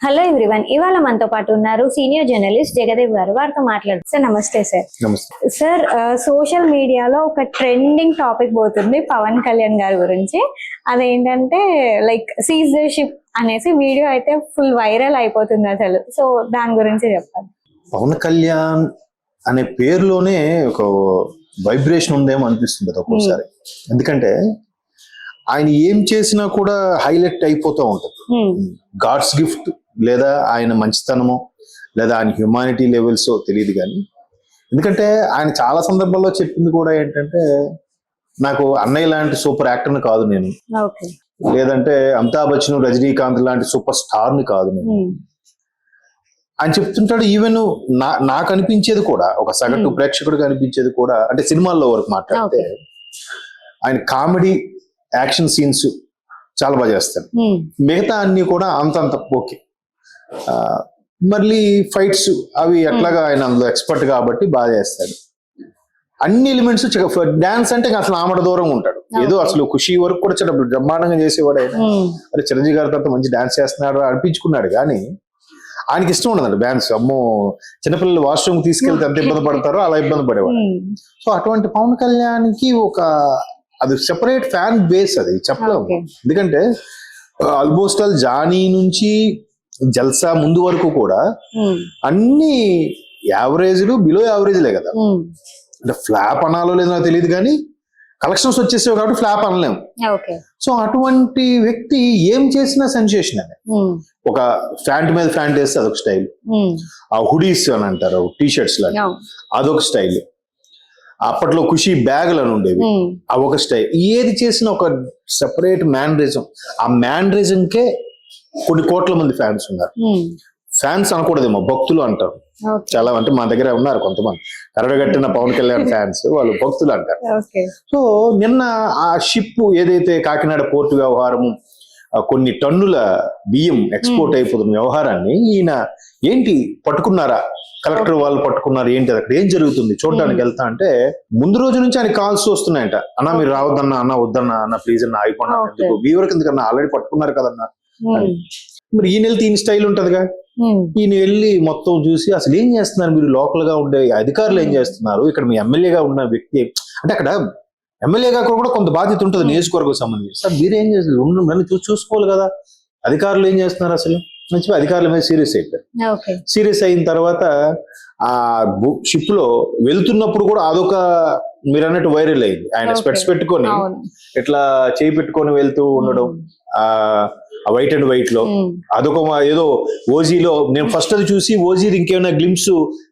Hello everyone, ఇవాళ మనతో పాటు ఉన్నారు సీనియర్ జర్నలిస్ట్ జగదేవ్ గారు. వారితో మాట్లాడుతూ సార్ నమస్తే సార్. నమస్తే సార్, సోషల్ మీడియాలో ఒక ట్రెండింగ్ టాపిక్ పోతుంది పవన్ కళ్యాణ్ గారి గురించి. అదేంటంటే లైక్ సీజ్ ద షిప్ అనేసి వీడియో అయితే ఫుల్ వైరల్ అయిపోతుంది అసలు. సో దాని గురించి చెప్పాలి. పవన్ కళ్యాణ్ అనే పేరులోనే ఒక వైబ్రేషన్ ఉందేమో అనిపిస్తుంది ఒక్కోసారి. ఎందుకంటే ఆయన ఏం చేసినా కూడా హైలైట్ అయిపోతూ ఉంటుంది. గాడ్స్ గిఫ్ట్ లేదా ఆయన మంచితనమో లేదా ఆయన హ్యూమానిటీ లెవెల్స్ తెలియదు కానీ, ఎందుకంటే ఆయన చాలా సందర్భాల్లో చెప్పింది కూడా ఏంటంటే, నాకు అన్నయ్య లాంటి సూపర్ యాక్టర్ని కాదు నేను, లేదంటే అమితాబ్ బచ్చన్ రజనీకాంత్ లాంటి సూపర్ స్టార్ని కాదు నేను అని చెప్తుంటాడు. ఈవెన్ నాకు అనిపించేది కూడా, ఒక సగటు ప్రేక్షకుడికి అనిపించేది కూడా, అంటే సినిమాల్లో వరకు మాట్లాడితే ఆయన కామెడీ యాక్షన్ సీన్స్ చాలా బాగా చేస్తాడు. మిగతా అన్ని కూడా అంతంత ఓకే. మళ్ళీ ఫైట్స్ అవి ఎట్లాగా ఆయన అందులో ఎక్స్పర్ట్ కాబట్టి బాగా చేస్తాడు. అన్ని ఎలిమెంట్స్, డాన్స్ అంటే అసలు ఆమడ దూరం ఉంటాడు. ఏదో అసలు ఖుషి వరకు కూడా చాలా బ్రహ్మాండంగా చేసేవాడు ఆయన. అదే చిరంజీవి గారి తర్వాత మంచి డాన్స్ చేస్తున్నాడు అనిపించుకున్నాడు. కానీ ఆయనకి ఇష్టం ఉండదండి డాన్స్. అమ్మో, చిన్నపిల్లలు వాష్రూమ్ తీసుకెళ్తే ఎంత ఇబ్బంది పడతారో అలా ఇబ్బంది పడేవాడు. సో అటువంటి పవన్ కళ్యాణ్కి ఒక అది సెపరేట్ ఫ్యాన్ బేస్, అది చెప్పలేము. ఎందుకంటే ఆల్మోస్ట్ ఆల్ జానీ నుంచి జల్సా ముందు వరకు కూడా అన్ని యావరేజ్లు బిలో యావరేజ్లే కదా. అంటే ఫ్లాప్ అనాలో లేదో నాకు తెలియదు కానీ కలెక్షన్స్ వచ్చేసేవి కాబట్టి ఫ్లాప్ అనలేము. సో అటువంటి వ్యక్తి ఏం చేసినా సెన్సేషన్ అని. ఒక ఫ్యాంట్ మీద ఫ్యాంట్ వేస్తే అదొక స్టైల్, ఆ హుడీస్ అని అంటారు టీ షర్ట్స్ లాగా అదొక స్టైల్, అప్పట్లో ఖుషి బ్యాగులు అని ఉండేవి అవి ఒక స్టైల్. ఏది చేసినా ఒక సెపరేట్ మ్యానరిజం. ఆ మ్యానరిజంకే కొన్ని కోట్ల మంది ఫ్యాన్స్ ఉన్నారు. ఫ్యాన్స్ అనకూడదేమో, భక్తులు అంటారు చాలా. అంటే మా దగ్గర ఉన్నారు కొంతమంది కరడగట్టిన పవన్ కళ్యాణ్ ఫ్యాన్స్, వాళ్ళు భక్తులు అంటారు. సో నిన్న ఆ షిప్ ఏదైతే కాకినాడ పోర్టు వ్యవహారము, కొన్ని టన్నుల బియ్యం ఎక్స్పోర్ట్ అయిపోతున్న వ్యవహారాన్ని ఈయన ఏంటి పట్టుకున్నారా, కలెక్టర్ వాళ్ళు పట్టుకున్నారు, ఏంటి అక్కడ ఏం జరుగుతుంది చూడడానికి వెళ్తా అంటే, ముందు రోజు నుంచి ఆయన కాల్స్ వస్తున్నాయంట. అన్న మీరు రావద్దన్నా, అన్న వద్దన్నా, అన్న ప్లీజ్ అన్న అయిపోయినా, ఎందుకు వీవరకు ఎందుకన్నా, ఆల్రెడీ పట్టుకున్నారు కదన్నా. మరి ఈయన వెళ్తే ఈయన స్టైల్ ఉంటదిగా. ఈయన వెళ్ళి మొత్తం చూసి అసలు ఏం చేస్తున్నారు మీరు, లోకల్ గా ఉండే అధికారులు ఏం చేస్తున్నారు, ఇక్కడ మీ ఎమ్మెల్యేగా ఉన్న వ్యక్తి, అంటే అక్కడ ఎమ్మెల్యేగా కూడా కొంత బాధ్యత ఉంటుంది నియోజకవర్గం సంబంధించి. సార్ మీరు ఏం చేస్తారు, నన్ను చూసుకోవాలి కదా, అధికారులు ఏం చేస్తున్నారు అసలు మంచి. అధికారుల మీద సీరియస్ అయిపోయారు. సీరియస్ అయిన తర్వాత ఆ షిప్ లో వెళ్తున్నప్పుడు కూడా అదొక మీరు అన్నట్టు వైరల్ అయింది. ఆయన స్పెట్స్ పెట్టుకొని ఇట్లా చేయి పెట్టుకొని వెళ్తూ ఉండడం, ఆ వైట్ అండ్ వైట్ లో అదొక ఏదో ఓజీలో. నేను ఫస్ట్ అది చూసి ఓజీది ఇంకేమైనా గ్లిమ్స్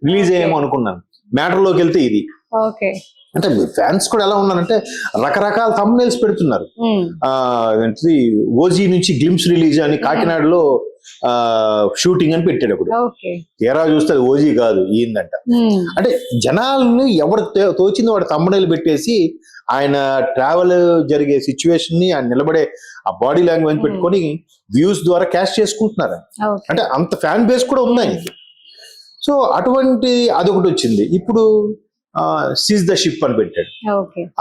రిలీజ్ అయ్యేమో అనుకున్నాను. మ్యాటర్ లోకి వెళ్తే ఇది. అంటే ఫ్యాన్స్ కూడా ఎలా ఉన్నారంటే రకరకాల థంబ్నెయిల్స్ పెడుతున్నారు. ఓజీ నుంచి గ్లిమ్స్ రిలీజ్ అని, కాకినాడలో షూటింగ్ అని పెట్టాడు ఒకడు. తీరా చూస్తే అది ఓజీ కాదు ఈయందంట. అంటే జనాల్ని ఎవరికి తోచింది వాడు థంబ్నెయిల్ పెట్టేసి ఆయన ట్రావెల్ జరిగే సిచ్యువేషన్ ని, ఆయన నిలబడే ఆ బాడీ లాంగ్వేజ్ పెట్టుకొని వ్యూస్ ద్వారా క్యాష్ చేసుకుంటున్నారు. అంటే అంత ఫ్యాన్ బేస్ కూడా ఉంది ఆయనకి. సో అటువంటి అదొకటి వచ్చింది. ఇప్పుడు సీజ్ ద షిప్ అని పెట్టాడు.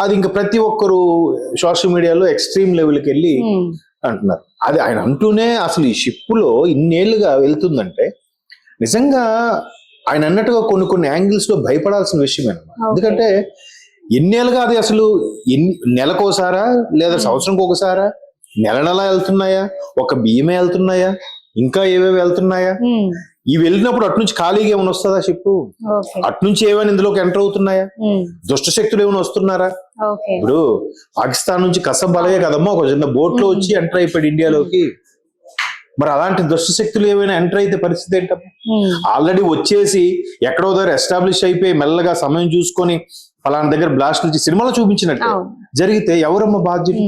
అది ఇంకా ప్రతి ఒక్కరు సోషల్ మీడియాలో ఎక్స్ట్రీమ్ లెవెల్కి వెళ్ళి అంటున్నారు. అది ఆయన అంటూనే అసలు ఈ షిప్ లో ఇన్నేళ్లుగా వెళ్తుందంటే నిజంగా ఆయన అన్నట్టుగా కొన్ని యాంగిల్స్ లో భయపడాల్సిన విషయం అన్నమాట. ఎందుకంటే ఎన్నేళ్ళుగా అది అసలు నెలకోసారా లేదా సంవత్సరంకి ఒకసారా, నెల వెళ్తున్నాయా, ఒక బియ్యమే వెళ్తున్నాయా, ఇంకా ఏవేవి వెళ్తున్నాయా, ఇవి వెళ్ళినప్పుడు అటు ఖాళీగా ఏమైనా వస్తుందా షిప్, అట్నుంచి ఏమైనా ఇందులోకి ఎంటర్ అవుతున్నాయా, దుష్ట శక్తులు ఏమైనా వస్తున్నారా. ఇప్పుడు పాకిస్తాన్ నుంచి కసం బలగే కదమ్మా ఒక చిన్న బోట్ లో వచ్చి ఎంటర్ అయిపోయాడు ఇండియాలోకి. మరి అలాంటి దుష్ట శక్తులు ఏమైనా ఎంటర్ అయితే పరిస్థితి ఏంటమ్మా. ఆల్రెడీ వచ్చేసి ఎక్కడో దగ్గర ఎస్టాబ్లిష్ అయిపోయి మెల్లగా సమయం చూసుకొని ఫలానా దగ్గర బ్లాస్ట్ నుంచి సినిమాలో చూపించినట్టు జరిగితే ఎవరమ్మా బాధ్యులు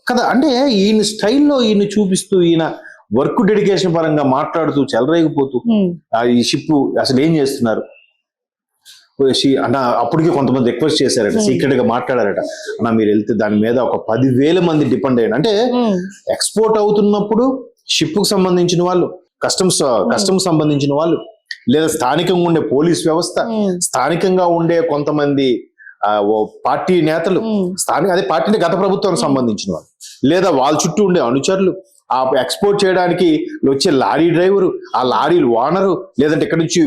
కదా. అంటే ఈయన స్టైల్లో ఈయన చూపిస్తూ, ఈయన వర్క్ డెడికేషన్ పరంగా మాట్లాడుతూ చెలరేగిపోతూ ఈ షిప్ అసలు ఏం చేస్తున్నారు అన్న. అప్పటికి కొంతమంది రిక్వెస్ట్ చేశారట, సీక్రెట్ గా మాట్లాడారట, అన్న మీరు వెళ్తే దాని మీద ఒక 10,000 మంది డిపెండ్ అయ్యారు. అంటే ఎక్స్పోర్ట్ అవుతున్నప్పుడు షిప్ కు సంబంధించిన వాళ్ళు, కస్టమ్స్ సంబంధించిన వాళ్ళు, లేదా స్థానికంగా ఉండే పోలీస్ వ్యవస్థ, స్థానికంగా ఉండే కొంతమంది పార్టీ నేతలు, స్థానిక అదే పార్టీ గత ప్రభుత్వానికి సంబంధించిన వాళ్ళు, లేదా వాళ్ళ చుట్టూ ఉండే అనుచరులు, ఆ ఎక్స్పోర్ట్ చేయడానికి వచ్చే లారీ డ్రైవరు, ఆ లారీలు ఓనరు, లేదంటే ఇక్కడ నుంచి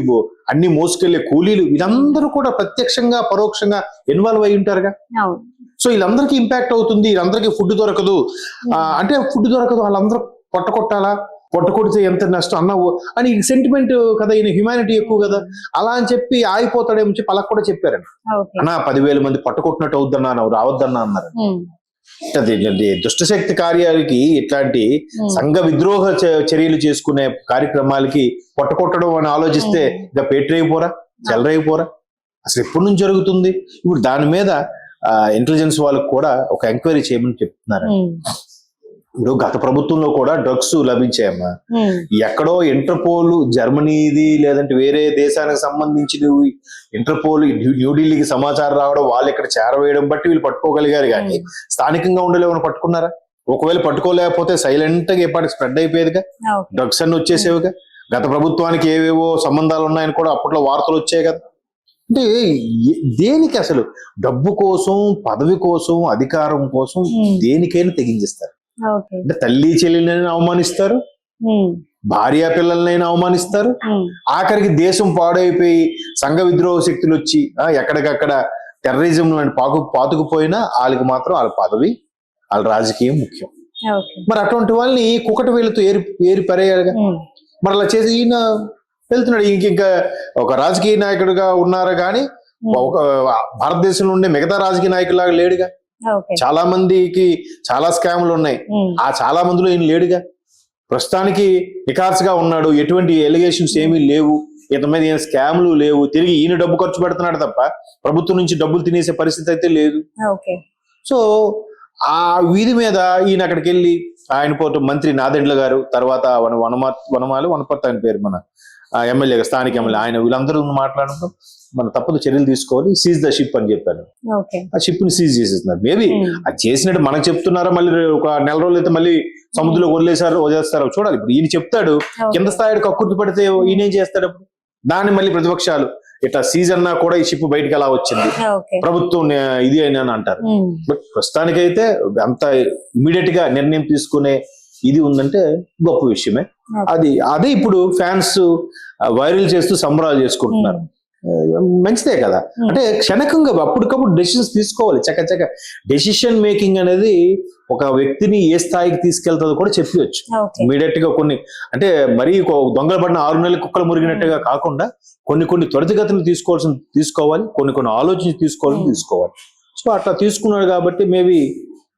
అన్ని మోసుకెళ్లే కూలీలు, వీళ్ళందరూ కూడా ప్రత్యక్షంగా పరోక్షంగా ఇన్వాల్వ్ అయి ఉంటారుగా. అవును. సో వీళ్ళందరికీ ఇంపాక్ట్ అవుతుంది, వీళ్ళందరికీ ఫుడ్ దొరకదు. అంటే ఫుడ్ దొరకదు, వాళ్ళందరూ పొట్ట కొట్టాలా, పొట్ట కొడితే ఎంత నష్టం అన్నావు అని సెంటిమెంట్ కదా, ఈయన హ్యుమానిటీ ఎక్కువ కదా, అలా అని చెప్పి ఆగిపోతాడేమో చెప్పి అలా కూడా చెప్పారండి. ఓకే. అన్నా 10,000 మంది పొట్ట కొట్టినట్టు అవుద్దన్నా, నువ్వు రావద్దన్నా అన్నారు. అది దుష్టశక్తి కార్యాలకి, ఇట్లాంటి సంఘ విద్రోహ చర్యలు చేసుకునే కార్యక్రమాలకి పొట్ట కొట్టడం అని ఆలోచిస్తే ఇంకా పేటరైపోరా, చెలరైపోరా, అసలు ఎప్పటి నుంచి జరుగుతుంది? ఇప్పుడు దాని మీద ఇంటెలిజెన్స్ వాళ్ళకి కూడా ఒక ఎంక్వైరీ చేయమని చెప్తున్నారు. ఇప్పుడు గత ప్రభుత్వంలో కూడా డ్రగ్స్ లభించాయమ్మా. ఎక్కడో ఇంటర్పోల్ జర్మనీది లేదంటే వేరే దేశానికి సంబంధించినవి ఇంటర్పోల్ న్యూఢిల్లీకి సమాచారం రావడం, వాళ్ళు ఇక్కడ చేరవేయడం బట్టి వీళ్ళు పట్టుకోగలిగారు. కానీ స్థానికంగా ఉండలేమని పట్టుకున్నారా? ఒకవేళ పట్టుకోలేకపోతే సైలెంట్ గా ఎప్పటికి స్ప్రెడ్ అయిపోయేదిగా, డ్రగ్స్ అన్ని వచ్చేసేవిగా. గత ప్రభుత్వానికి ఏవేవో సంబంధాలు ఉన్నాయని కూడా అప్పట్లో వార్తలు వచ్చాయి కదా. అంటే దేనికి అసలు డబ్బు కోసం, పదవి కోసం, అధికారం కోసం దేనికైనా తెగించేస్తారు. అంటే తల్లి చెల్లినైనా అవమానిస్తారు, భార్య పిల్లలనైనా అవమానిస్తారు, ఆఖరికి దేశం పాడైపోయి సంఘ విద్రోహ శక్తులు వచ్చి ఎక్కడికక్కడ టెర్రరిజం పాతుకుపోయినా వాళ్ళకి మాత్రం వాళ్ళ పదవి, వాళ్ళ రాజకీయం ముఖ్యం. మరి అటువంటి వాళ్ళని కుకటి వేలుతో ఏరి పరేయాలిగా. మరి అలా చేసి ఈయన వెళ్తున్నాడు. ఇంకా ఒక రాజకీయ నాయకుడిగా ఉన్నారు కానీ ఒక భారతదేశంలో ఉండే మిగతా రాజకీయ నాయకులాగా లేడుగా. చాలా మందికి చాలా స్కాములు ఉన్నాయి, ఆ చాలా మందిలో ఈయన లేడుగా. ప్రస్తుతానికి నికార్స్గా ఉన్నాడు, ఎటువంటి ఎలిగేషన్స్ ఏమీ లేవు, ఇతని మీద ఏం స్కామ్లు లేవు. తిరిగి ఈయన డబ్బు ఖర్చు పెడుతున్నాడు తప్ప ప్రభుత్వం నుంచి డబ్బులు తినేసే పరిస్థితి అయితే లేదు. సో ఆ వీధి మీద ఈయన అక్కడికి వెళ్ళి ఆయన పోటు మంత్రి నాదెండ్ల గారు, తర్వాత వనపర్తి ఆయన పేరు, మన ఎమ్మెల్యేగా స్థానిక ఎమ్మెల్యే, ఆయన వీళ్ళందరూ మాట్లాడడం మన తప్పదు చర్యలు తీసుకోవాలి, సీజ్ ద షిప్ అని చెప్పారు. ఆ షిప్ ని సీజ్ చేసేస్తున్నారు. మేబీ అది చేసినట్టు మనకు చెప్తున్నారా, మళ్ళీ ఒక నెల రోజులు అయితే మళ్ళీ సముద్రంలో వదిలేస్తారో చూడాలి. ఇప్పుడు ఈయన చెప్తాడు, కింద స్థాయికి కక్కుర్తి పడితే ఈయనేం చేస్తాడు? దాన్ని మళ్ళీ ప్రతిపక్షాలు ఇట్లా సీజ్ అన్నా కూడా ఈ షిప్ బయటకు ఎలా వచ్చింది, ప్రభుత్వం ఇది అయినా అంటారు. బట్ ప్రస్తుతానికైతే అంత ఇమీడియట్ గా నిర్ణయం తీసుకునే ఇది ఉందంటే గొప్ప విషయమే. అదే ఇప్పుడు ఫ్యాన్స్ వైరల్ చేస్తూ సంబరాలు చేసుకుంటున్నారు. మంచిదే కదా. అంటే క్షణకంగా అప్పటికప్పుడు డెసిషన్స్ తీసుకోవాలి. చక్క డెసిషన్ మేకింగ్ అనేది ఒక వ్యక్తిని ఏ స్థాయికి తీసుకెళ్తుందో కూడా చెప్పవచ్చు. ఇమీడియట్ గా కొన్ని అంటే మరీ దొంగలు పడిన 6 నెలల కుక్కలు మురిగినట్టుగా కాకుండా కొన్ని త్వరితగతిని తీసుకోవాలి, కొన్ని ఆలోచించి తీసుకోవాలి. సో అట్లా తీసుకున్నాడు కాబట్టి మేబీ